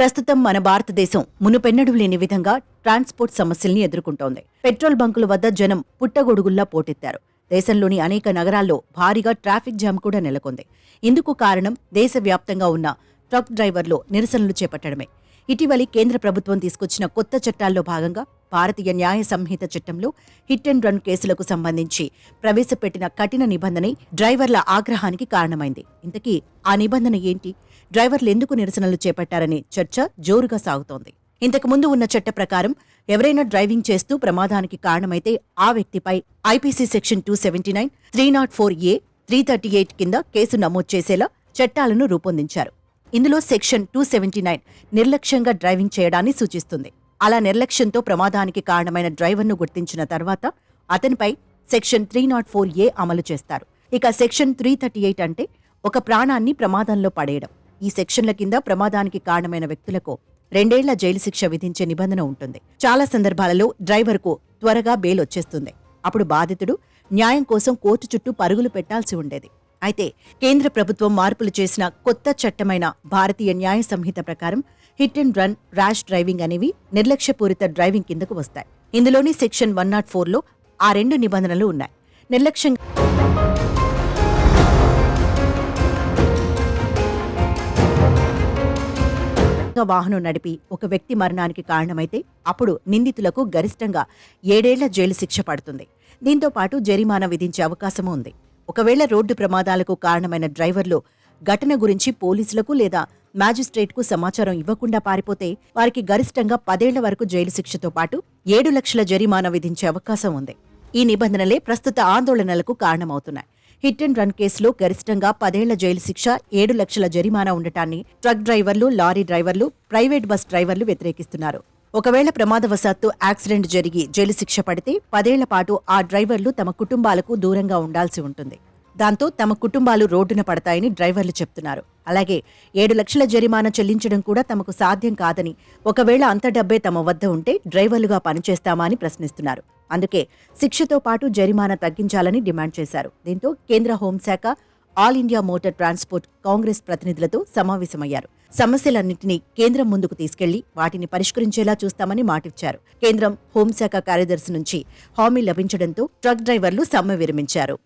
ప్రస్తుతం మన భారతదేశం మునుపెన్నడూ లేని విధంగా ట్రాన్స్పోర్ట్ సమస్యల్ని ఎదుర్కొంటోంది. పెట్రోల్ బంకుల వద్ద జనం పుట్టగొడుగుల్లా పోటెత్తారు. దేశంలోని అనేక నగరాల్లో భారీగా ట్రాఫిక్ జామ్ కూడా నెలకొంది. ఇందుకు కారణం దేశవ్యాప్తంగా ఉన్న ట్రక్ డ్రైవర్లు నిరసనలు చేపట్టడమే. ఇటీవలి కేంద్ర ప్రభుత్వం తీసుకొచ్చిన కొత్త చట్టాల్లో భాగంగా భారతీయ న్యాయ సంహిత చట్టంలో హిట్ అండ్ రన్ కేసులకు సంబంధించి ప్రవేశపెట్టిన కఠిన నిబంధనే డ్రైవర్ల ఆగ్రహానికి కారణమైంది. ఇంతకీ ఆ నిబంధన ఏంటి? డ్రైవర్లు ఎందుకు నిరసనలు చేపట్టారనే చర్చ జోరుగా సాగుతోంది. ఇంతకు ముందు ఉన్న చట్ట ప్రకారం ఎవరైనా డ్రైవింగ్ చేస్తూ ప్రమాదానికి కారణమైతే ఆ వ్యక్తిపై ఐపీసీ సెక్షన్ 279, 304A, 338 కింద కేసు నమోదు చేసేలా చట్టాలను రూపొందించారు. ఇందులో సెక్షన్ 279 నిర్లక్ష్యంగా డ్రైవింగ్ చేయడాన్ని సూచిస్తుంది. అలా నిర్లక్ష్యంతో ప్రమాదానికి కారణమైన డ్రైవర్ను గుర్తించిన తర్వాత అతనిపై సెక్షన్ 304A అమలు చేస్తారు. ఇక సెక్షన్ 338 అంటే ఒక ప్రాణాన్ని ప్రమాదంలో పడేయడం. ఈ సెక్షన్ల కింద ప్రమాదానికి కారణమైన వ్యక్తులకు 2 ఏళ్ల జైలు శిక్ష విధించే నిబంధన ఉంటుంది. చాలా సందర్భాలలో డ్రైవర్కు త్వరగా బెయిల్ వచ్చేస్తుంది. అప్పుడు బాధితుడు న్యాయం కోసం కోర్టు చుట్టూ పరుగులు పెట్టాల్సి ఉండేది. అయితే కేంద్ర ప్రభుత్వం మార్పులు చేసిన కొత్త చట్టమైన భారతీయ న్యాయ సంహిత ప్రకారం hit and run, rash driving అనేవి నిర్లక్ష్యపూరిత డ్రైవింగ్ కిందకు వస్తాయి. ఇందులోని సెక్షన్ 104లో ఆ 2 నిబంధనలు ఉన్నాయి. నిర్లక్ష్యంగా వాహనం నడిపి ఒక వ్యక్తి మరణానికి కారణమైతే అప్పుడు నిందితులకు గరిష్టంగా 7 ఏళ్ల జైలు శిక్ష పడుతుంది. దీంతో పాటు జరిమానా విధించే అవకాశమూ ఉంది. ఒకవేళ రోడ్డు ప్రమాదాలకు కారణమైన డ్రైవర్లు ఘటన గురించి పోలీసులకు లేదా మ్యాజిస్ట్రేట్కు సమాచారం ఇవ్వకుండా పారిపోతే వారికి గరిష్టంగా 10 ఏళ్ల వరకు జైలు శిక్షతో పాటు 7 లక్షల జరిమానా విధించే అవకాశం ఉంది. ఈ నిబంధనలే ప్రస్తుత ఆందోళనలకు కారణమవుతున్నాయి. హిట్ అండ్ రన్ కేసులో గరిష్టంగా 10 ఏళ్ల జైలు శిక్ష, 7 లక్షల జరిమానా ఉండటాన్ని ట్రక్ డ్రైవర్లు, లారీ డ్రైవర్లు, ప్రైవేట్ బస్ డ్రైవర్లు వ్యతిరేకిస్తున్నారు. ఒకవేళ ప్రమాదవశాత్తు యాక్సిడెంట్ జరిగి జైలు శిక్ష పడితే 10 ఏళ్ల పాటు ఆ డ్రైవర్లు తమ కుటుంబాలకు దూరంగా ఉండాల్సి ఉంటుంది. దాంతో తమ కుటుంబాలు రోడ్డున పడతాయని డ్రైవర్లు చెప్తున్నారు. అలాగే 7 లక్షల జరిమానా చెల్లించడం కూడా తమకు సాధ్యం కాదని, ఒకవేళ అంత డబ్బే తమ వద్ద ఉంటే డ్రైవర్లుగా పనిచేస్తామా అని ప్రశ్నిస్తున్నారు. అందుకే శిక్షతో పాటు జరిమానా తగ్గించాలని డిమాండ్ చేశారు. దీంతో కేంద్ర హోంశాఖ, all India motor transport Congress ప్రతినిధులతో సమావేశమయ్యారు. సమస్యలన్నింటినీ కేంద్రం ముందుకు తీసుకెళ్లి వాటిని పరిష్కరించేలా చూస్తామని మాటిచ్చారు. కేంద్రం హోంశాఖ కార్యదర్శి నుంచి హామీ లభించడంతో ట్రక్ డ్రైవర్లు సమ్మె విరమించారు.